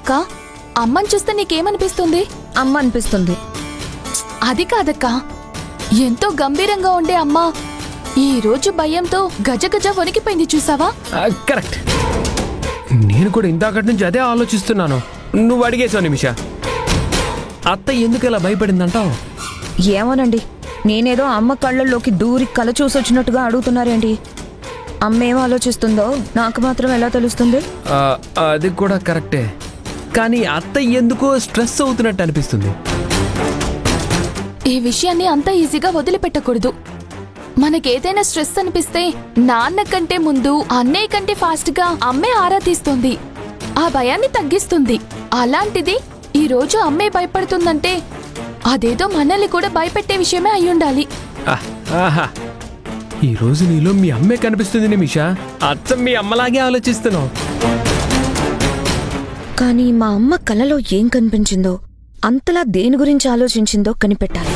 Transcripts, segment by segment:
అక్క, అమ్మని చూస్తే నీకేమనిపిస్తుంది? అమ్మ అనిపిస్తుంది. అది కాదక్క, ఎంతో గంభీరంగా ఉండే అమ్మ ఈ రోజు భయంతో గజగజ వణికిపోయింది, చూసావా? కరెక్ట్. నేను కూడా ఇందాకటి నుంచి అదే ఆలోచిస్తున్నాను. నువ్వు అడిగేసావు నిమిష, అత్త ఎందుకు ఇలా భయపడిందంటావు? ఏమోనండి, నేనేదో అమ్మ కళ్ళల్లోకి దూరి కల చూసొచ్చినట్టుగా అడుగుతున్నారేంటి? అమ్మ ఏం ఆలోచిస్తుందో నాకు మాత్రం ఎలా తెలుస్తుంది? అది కూడా కరెక్టే, కానీ అత్త ఎందుకో స్ట్రెస్ అవుతున్నట్టు అనిపిస్తుంది. ఈ విషయాన్ని అంత ఈజీగా వదిలిపెట్టకూడదు. మనకేదైనా స్ట్రెస్ అనిపిస్తే నాన్న కంటే ముందు అన్నయ్య కంటే ఫాస్ట్ గా అమ్మే ఆరా తీస్తుంది, ఆ భయాన్ని తగ్గిస్తుంది. అలాంటిది ఈ రోజు అమ్మే భయపడుతుందంటే అదేదో మనల్ని కూడా భయపెట్టే విషయమే అయ్యుండాలి. ఈ రోజు నీలో మీ అమ్మే కనిపిస్తుంది నిమిష. అచ్చం మీ అమ్మలాగే ఆలోచిస్తున్నావు. కానీ మా అమ్మ కలలో ఏం కనిపించిందో, అంతలా దేని గురించి ఆలోచించిందో కనిపెట్టాలి.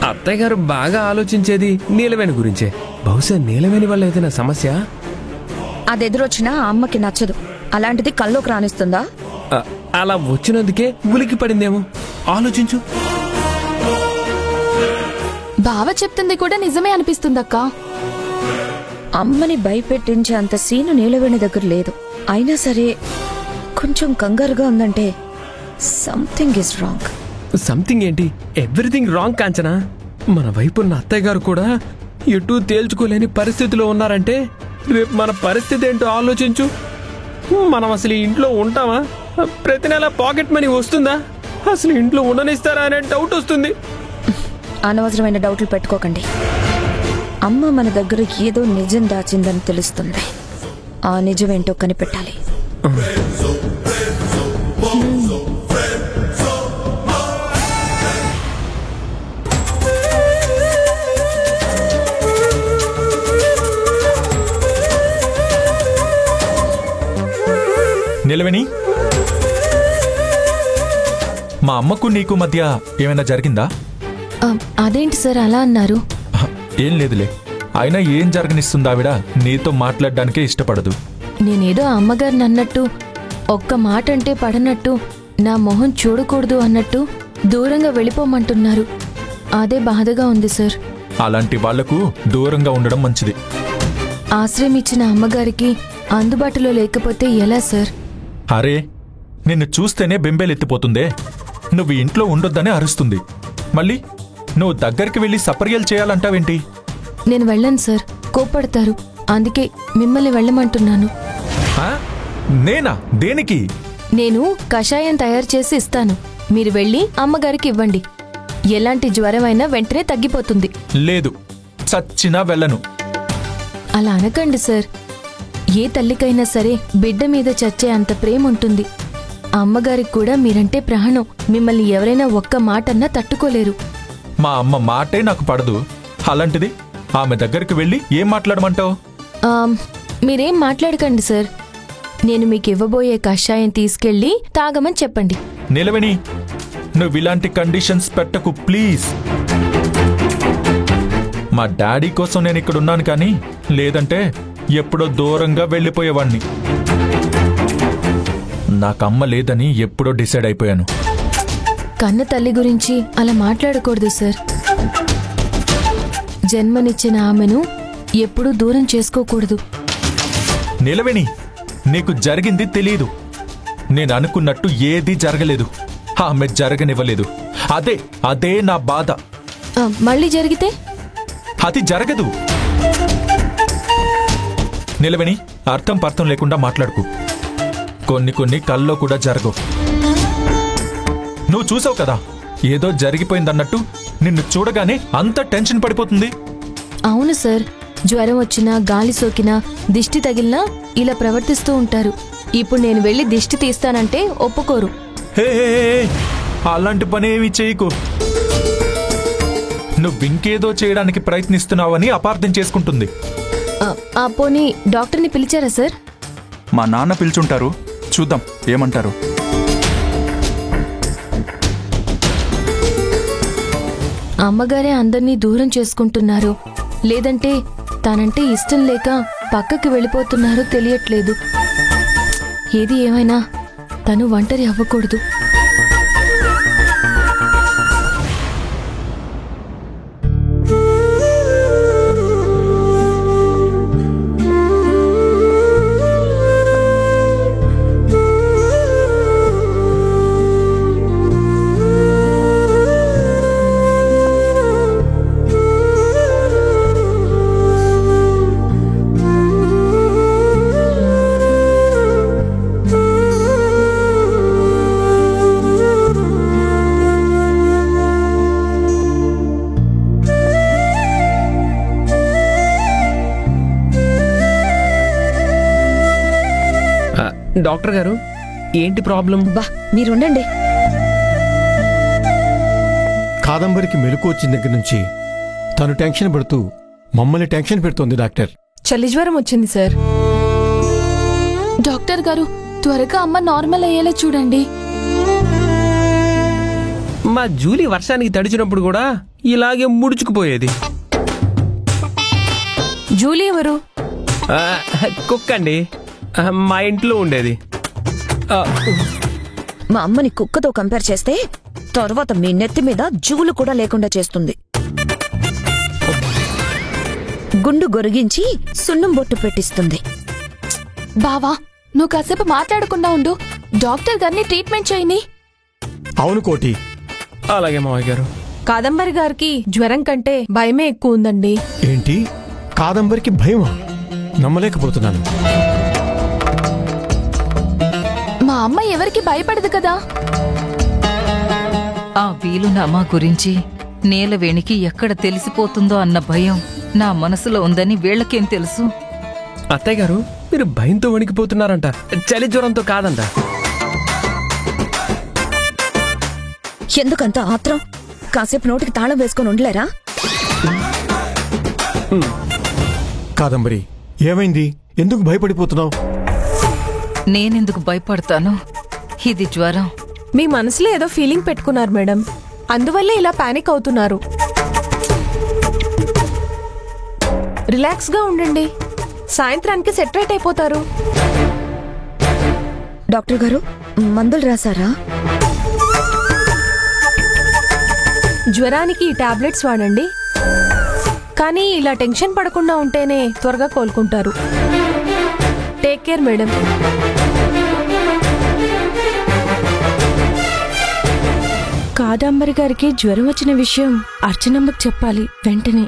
అత్తయ్య గారు బాగా ఆలోచించేది నీలవేణి గురించే. బహుశా నీలవేణి వల్ల ఏదైనా సమస్య? అదెదురొచ్చినా అమ్మకి నచ్చదు. అలాంటిది కల్లోకి రానిస్తుందా? అలా వచ్చినందుకే ఉలికి పడిందేమో. ఆలోచించు. బావ చెప్తుంది కూడా నిజమే అనిపిస్తుందక్క. అమ్మని భయపెట్టించే అంత సీను నీలవేణి దగ్గర లేదు. అయినా సరే కొంచెం కంగారుగా ఉందంటే సంథింగ్ ఇస్ రాంగ్. సంథింగ్ ఏంటి? Everything wrong Kanchana. మన వైపు ఉన్న అత్తయ్య గారు కూడా ఎటూ తేల్చుకోలేని పరిస్థితిలో ఉన్నారంటే రేపు మన పరిస్థితి ఏంటో ఆలోచించు. మనం అసలు ఇంట్లో ఉంటామా? ప్రతి నెల పాకెట్ మనీ వస్తుందా? అసలు ఇంట్లో ఉండనిస్తారా అనే డౌట్ వస్తుంది. అనవసరమైన డౌట్లు పెట్టుకోకండి. అమ్మ మన దగ్గర ఏదో నిజం దాచిందని తెలుస్తుంది. ఆ నిజమేంటో కనిపెట్టాలి. నిలవేణి, మా అమ్మకు నీకు మధ్య ఏమైనా జరిగిందా? అదేంటి సార్ అలా అన్నారు? ఏం లేదులే. అయినా ఏం జరగనిస్తుంది ఆవిడ? నీతో మాట్లాడడానికే ఇష్టపడదు. నేనేదో అమ్మగారిని అన్నట్టు, ఒక్క మాట అంటే పడనట్టు, నా మొహం చూడకూడదు అన్నట్టు దూరంగా వెళ్ళిపోమంటున్నారు. అదే బాధగా ఉంది సార్. అలాంటి వాళ్లకు దూరంగా ఉండడం మంచిది. ఆశ్రయం ఇచ్చిన అమ్మగారికి అందుబాటులో లేకపోతే ఎలా సార్? అరే, నిన్ను చూస్తేనే బెంబేలెత్తిపోతుందే. నువ్వు ఇంట్లో ఉండొద్దనే అరుస్తుంది. మళ్ళీ నువ్వు దగ్గరికి వెళ్ళి సపర్యలు చేయాలంటావేంటి? నేను వెళ్ళను సార్, కోపడతారు. అందుకే మిమ్మల్ని వెళ్ళమంటున్నాను. నేనా? దేనికి? నేను కషాయం తయారు చేసి ఇస్తాను, మీరు వెళ్ళి అమ్మగారికి ఇవ్వండి. ఎలాంటి జ్వరమైనా వెంటనే తగ్గిపోతుంది. లేదు, చచ్చినా వెళ్ళను. అలా అనకండి సార్. ఏ తల్లికైనా సరే బిడ్డ మీద చచ్చే అంత ప్రేమ ఉంటుంది. అమ్మగారికి కూడా మీరంటే ప్రాణం. మిమ్మల్ని ఎవరైనా ఒక్క మాటన్నా తట్టుకోలేరు. మా అమ్మ మాటే నాకు పడదు. అలాంటిది ఆమె దగ్గరికి వెళ్ళి ఏం మాట్లాడమంటావు? మీరేం మాట్లాడకండి సార్. నేను మీకు ఇవ్వబోయే కషాయం తీసుకెళ్ళి తాగమని చెప్పండి. నిలవేణి, నువ్వు ఇలాంటి కండిషన్స్ పెట్టకు ప్లీజ్. మా డాడీ కోసం నేను ఇక్కడున్నాను, కానీ లేదంటే ఎప్పుడో దూరంగా వెళ్ళిపోయేవాణ్ణి. నాకమ్మ లేదని ఎప్పుడో డిసైడ్ అయిపోయాను. కన్న తల్లి గురించి అలా మాట్లాడకూడదు సార్. జన్మనిచ్చిన ఆమెను ఎప్పుడూ దూరం చేసుకోకూడదు. నిలవేణి, నీకు జరిగింది తెలీదు. నేను అనుకున్నట్టు ఏదీ జరగలేదు. ఆమె జరగనివ్వలేదు. అదే నా బాధ. మళ్ళీ జరిగితే? అది జరగదు. నిలవేణి, అర్థం పర్థం లేకుండా మాట్లాడుకు. కొన్ని కల్లో కూడా జరగవు. నువ్వు చూసావు కదా, ఏదో జరిగిపోయిందన్నట్టు నిన్ను చూడగానే అంత టెన్షన్ పడిపోతుంది. అవును సార్, జ్వరం వచ్చినా, గాలి సోకినా, దిష్టి తగిలినా ఇలా ప్రవర్తిస్తూ ఉంటారు. ఇప్పుడు నేను వెళ్ళి దిష్టి తీస్తానంటే ఒప్పుకోరు. అలాంటి పని ఏమి చేయకు. నువ్వింకేదో చేయడానికి ప్రయత్నిస్తున్నావని అపార్థం చేసుకుంటుంది. పోనీ డాక్టర్ని పిలిచారా సార్? మా నాన్న పిలుచుంటారు, చూద్దాం ఏమంటారు. అమ్మగారే అందర్నీ దూరం చేసుకుంటున్నారు, లేదంటే తనంటే ఇష్టం లేక పక్కకి వెళ్ళిపోతున్నారో తెలియట్లేదు. ఏది ఏమైనా తను ఒంటరి అవ్వకూడదు. డాక్టర్ గారు, ఏంటి ప్రాబ్లం? బా మీరుండండి. కాదంబరికి మెలకు వచ్చిన దగ్గర నుంచి తను టెన్షన్ పడుతూ మమ్మల్ని టెన్షన్ పెడుతోంది డాక్టర్. చలి జ్వరం వచ్చింది సార్. డాక్టర్ గారు, త్వరగా అమ్మ నార్మల్ అయ్యేలా చూడండి. మా జూలీ వర్షానికి తడిచినప్పుడు కూడా ఇలాగే ముడుచుకుపోయేది. జూలీ ఎవరు? కుక్క అండి, మా ఇంట్లో ఉండేది. మా అమ్మని కుక్కతో కంపేర్ చేస్తే తర్వాత మీ నెత్తి మీద జూలు కూడా లేకుండా చేస్తుంది. గుండు గొరిగించి సున్నం బొట్టు పెట్టిస్తుంది. బావా, నువ్వు కాసేపు మాట్లాడకుండా ఉండు. డాక్టర్ గారిని ట్రీట్మెంట్ చేయని. అవును కోటి. అలాగే మావయ్య గారు. కాదంబరి గారికి జ్వరం కంటే భయమే ఎక్కువ ఉందండి. ఏంటి, కాదంబరికి భయమా? నమ్మలేకపోతున్నాను. మా అమ్మ ఎవరికి భయపడదు కదా. ఆ వీలునామా గురించి నీలవేణికి ఎక్కడ తెలిసిపోతుందో అన్న భయం నా మనసులో ఉందని వీళ్ళకేం తెలుసు? అత్తయ్య గారు, మీరు భయంతో వణికిపోతున్నారంట, చలి జ్వరంతో కాదంట. ఎందుకంత ఆత్రం? కాసేపు నోటికి తాళం వేసుకొని ఉండలేరా? కాదంబరి, ఏమైంది? ఎందుకు భయపడిపోతున్నావు? నేనెందుకు భయపడతాను? ఇది జ్వరం. మీ మనసులో ఏదో ఫీలింగ్ పెట్టుకున్నారు మేడం, అందువల్లే ఇలా పానిక్ అవుతున్నారు. రిలాక్స్ గా ఉండండి, సాయంత్రానికి సెటరేట్ అయిపోతారు. డాక్టర్ గారు మందులు రాసారా? జ్వరానికి టాబ్లెట్స్ వాడండి, కానీ ఇలా టెన్షన్ పడకుండా ఉంటేనే త్వరగా కోలుకుంటారు. Take care madam. కాదంబరి గారికి జ్వరం వచ్చిన విషయం అర్చనమ్మకు చెప్పాలి వెంటనే.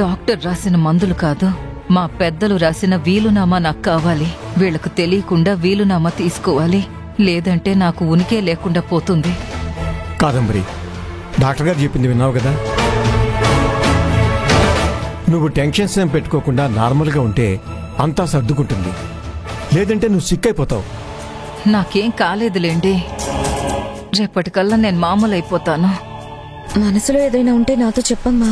డాక్టర్ రాసిన మందులు కాదు, మా పెద్దలు రాసిన వీలునామా నాకు కావాలి. వీళ్లకు తెలియకుండా వీలునామా తీసుకోవాలి, లేదంటే నాకు ఉనికే లేకుండా పోతుంది. కాదంబరి, డాక్టర్ గారు చెప్పింది విన్నావు కదా. నువ్వు టెన్షన్స్ ఏం పెట్టుకోకుండా నార్మల్గా ఉంటే అంతా సర్దుకుంటుంది, లేదంటే నువ్వు సిక్ అయిపోతావు. నాకేం కాలేదులేండి, రేపటికల్లా నేను మామూలు అయిపోతాను. మనసులో ఏదైనా ఉంటే నాతో చెప్పమ్మా.